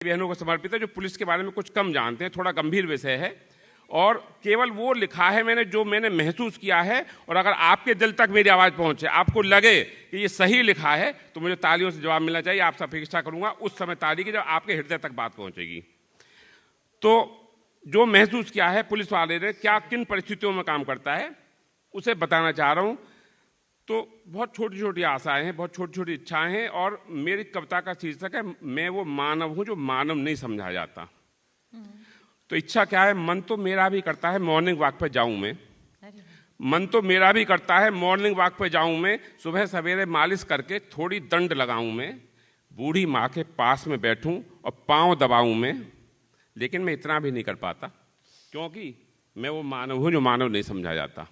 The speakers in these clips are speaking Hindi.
बहनों को समर्पित है जो पुलिस के बारे में कुछ कम जानते हैं। थोड़ा गंभीर विषय है और केवल वो लिखा है मैंने जो मैंने महसूस किया है, और अगर आपके दिल तक मेरी आवाज़ पहुंचे, आपको लगे कि ये सही लिखा है, तो मुझे तालियों से जवाब मिलना चाहिए। आपसे अपेक्षा करूंगा उस समय ताली की जब आपके हृदय तक बात पहुंचेगी। तो जो महसूस किया है पुलिस वाले ने क्या किन परिस्थितियों में काम करता है उसे बताना चाह रहा हूँ। तो बहुत छोटी छोटी आशाएं हैं, बहुत छोटी छोटी इच्छाएं हैं, और मेरी कविता का शीर्षक है मैं वो मानव हूं जो मानव नहीं समझा जाता। तो इच्छा क्या है? मन तो मेरा भी करता है मॉर्निंग वॉक पे जाऊं मैं, मन तो मेरा भी करता है मॉर्निंग वॉक पे जाऊं मैं, सुबह सवेरे मालिश करके थोड़ी दंड लगाऊं मैं, बूढ़ी माँ के पास में बैठूं और पाँव दबाऊं मैं, लेकिन मैं इतना भी नहीं कर पाता क्योंकि मैं वो मानव हूं जो मानव नहीं समझा जाता।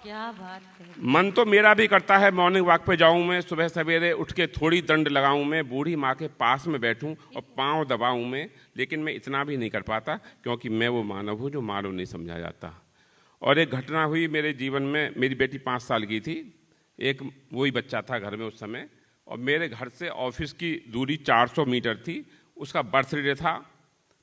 क्या बात है। मन तो मेरा भी करता है मॉर्निंग वॉक पे जाऊं मैं, सुबह सवेरे उठ के थोड़ी दंड लगाऊं मैं, बूढ़ी माँ के पास में बैठूं और पाँव दबाऊं मैं, लेकिन मैं इतना भी नहीं कर पाता क्योंकि मैं वो मानव हूं जो मानव नहीं समझा जाता। और एक घटना हुई मेरे जीवन में। मेरी बेटी 5 साल की थी, एक वही बच्चा था घर में उस समय, और मेरे घर से ऑफिस की दूरी 400 मीटर थी। उसका बर्थडे था।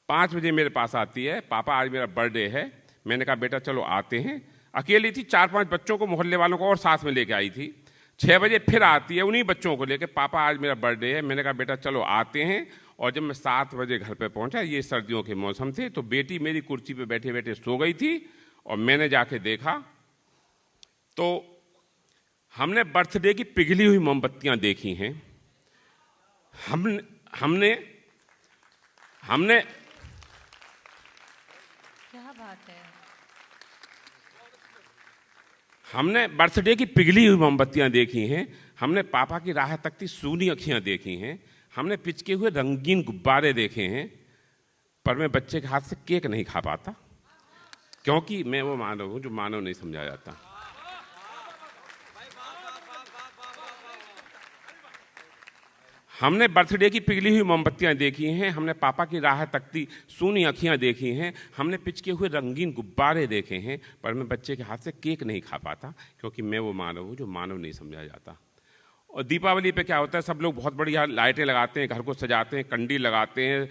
5 बजे मेरे पास आती है, पापा आज मेरा बर्थडे है। मैंने कहा बेटा चलो आते हैं। अकेली थी, 4-5 बच्चों को, मोहल्ले वालों को और साथ में लेके आई थी। 6 बजे फिर आती है उन्हीं बच्चों को लेके, पापा आज मेरा बर्थडे है। मैंने कहा बेटा चलो आते हैं। और जब मैं 7 बजे घर पे पहुंचा, ये सर्दियों के मौसम थे, तो बेटी मेरी कुर्सी पे बैठे बैठे सो गई थी। और मैंने जाके देखा तो हमने बर्थडे की पिघली हुई मोमबत्तियां देखी हैं। हमने क्या बात है। हमने बर्थडे की पिघली हुई मोमबत्तियां देखी हैं। हमने पापा की राह तकती सूनी अखियां देखी हैं। हमने पिचके हुए रंगीन गुब्बारे देखे हैं। पर मैं बच्चे के हाथ से केक नहीं खा पाता क्योंकि मैं वो मानव हूं जो मानव नहीं समझा जाता। हमने बर्थडे की पिघली हुई मोमबत्तियां देखी हैं। हमने पापा की राह तकती सूनी अखियां देखी हैं। हमने पिचके हुए रंगीन गुब्बारे देखे हैं। पर मैं बच्चे के हाथ से केक नहीं खा पाता क्योंकि मैं वो मानव हूं जो मानव नहीं समझा जाता। और दीपावली पे क्या होता है, सब लोग बहुत बढ़िया लाइटें लगाते हैं, घर को सजाते हैं, कंडील लगाते हैं,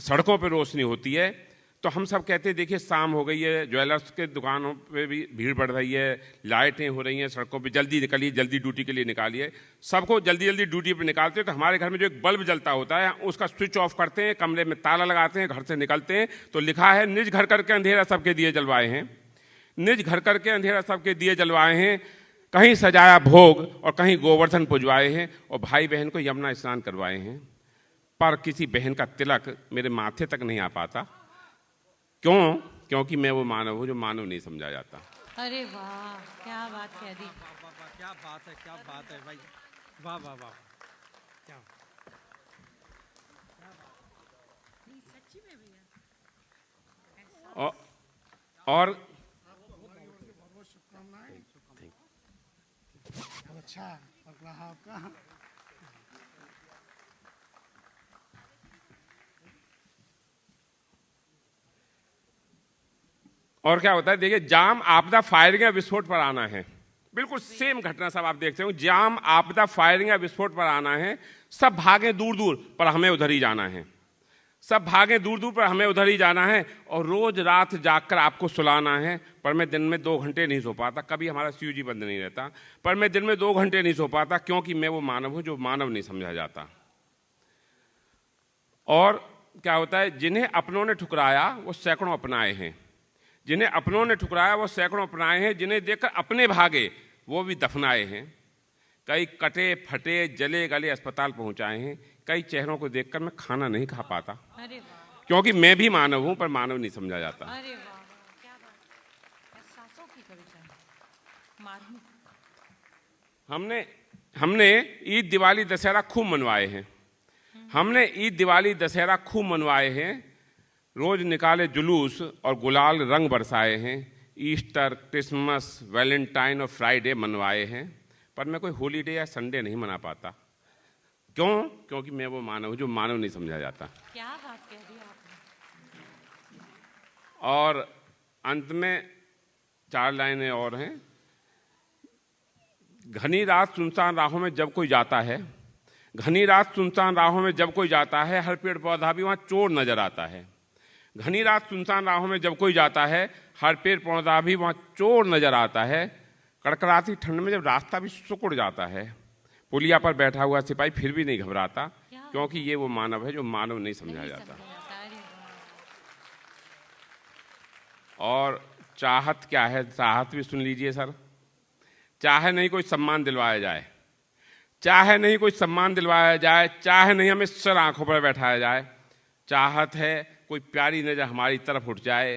सड़कों पर रोशनी होती है। तो हम सब कहते हैं देखिए शाम हो गई है, ज्वेलर्स के दुकानों पे भी भीड़ बढ़ रही है, लाइटें हो रही हैं सड़कों पे, जल्दी निकलिए, जल्दी ड्यूटी के लिए निकालिए। सबको जल्दी जल्दी ड्यूटी पे निकालते हैं। तो हमारे घर में जो एक बल्ब जलता होता है उसका स्विच ऑफ करते हैं, कमरे में ताला लगाते हैं, घर से निकलते हैं तो लिखा है निज घर करके अंधेरा सबके दिए जलवाए हैं, निज घर करके अंधेरा सबके दिए जलवाए हैं, कहीं सजाया भोग और कहीं गोवर्धन पुजवाए हैं, और भाई बहन को यमुना स्नान करवाए हैं। पर किसी बहन का तिलक मेरे माथे तक नहीं आ पाता। क्यों? क्योंकि मैं वो मानव हूं जो मानव नहीं समझा जाता। अरे वाह, क्या बात कह दी। क्या बात है, क्या बात है भाई, वाह वाह वाह, क्या सच्ची में भैया। और अच्छा लग रहा आपका। और क्या होता है, देखिए जाम आपदा फायरिंग या विस्फोट पर आना है, बिल्कुल सेम घटना सब आप देखते हो। जाम आपदा फायरिंग या विस्फोट पर आना है, सब भागे दूर दूर पर हमें उधर ही जाना है, सब भागे दूर दूर पर हमें उधर ही जाना है। और रोज रात जागकर आपको सुलाना है। पर मैं दिन में 2 घंटे नहीं सो पाता, कभी हमारा सीयूजी बंद नहीं रहता, पर मैं दिन में 2 घंटे नहीं सो पाता क्योंकि मैं वो मानव हूं जो मानव नहीं समझा जाता। और क्या होता है, जिन्हें अपनों ने ठुकराया वो सैकड़ों अपनाए हैं, जिन्हें अपनों ने ठुकराया वो सैकड़ों अपनाए हैं, जिन्हें देखकर अपने भागे वो भी दफनाए हैं। कई कटे फटे जले गले अस्पताल पहुंचाए हैं। कई चेहरों को देखकर मैं खाना नहीं खा पाता क्योंकि मैं भी मानव हूं पर मानव नहीं समझा जाता। अरे वाह, क्या बात। एहसासों की कविता। हमने ईद दिवाली दशहरा खूब मनवाए हैं। हमने ईद दिवाली दशहरा खूब मनवाए हैं। रोज निकाले जुलूस और गुलाल रंग बरसाए हैं। ईस्टर, क्रिसमस, वैलेंटाइन और फ्राइडे मनवाए हैं। पर मैं कोई हॉलीडे या संडे नहीं मना पाता। क्यों? क्योंकि मैं वो मानव हूं जो मानव नहीं समझा जाता। क्या बात कह दी आपने। और अंत में 4 लाइनें और हैं। घनी रात सुनसान राहों में जब कोई जाता है, घनी रात सुनसान राहों में जब कोई जाता है, हर पेड़ पौधा भी वहाँ चोर नजर आता है। घनी रात सुनसान राहों में जब कोई जाता है, हर पेड़ पौधा भी वहाँ चोर नजर आता है। कड़कड़ाती ठंड में जब रास्ता भी सिकुड़ जाता है, पुलिया पर बैठा हुआ सिपाही फिर भी नहीं घबराता, क्योंकि ये वो मानव है जो मानव नहीं समझा जाता। और चाहत क्या है, चाहत भी सुन लीजिए सर। चाहे नहीं कोई सम्मान दिलवाया जाए, चाहे नहीं कोई सम्मान दिलवाया जाए, चाहे नहीं हमें सर आंखों पर बैठाया जाए, चाहत है कोई प्यारी नजर हमारी तरफ उठ जाए,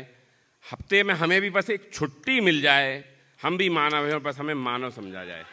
हफ्ते में हमें भी बस एक छुट्टी मिल जाए, हम भी मानव हैं और बस हमें मानव समझा जाए।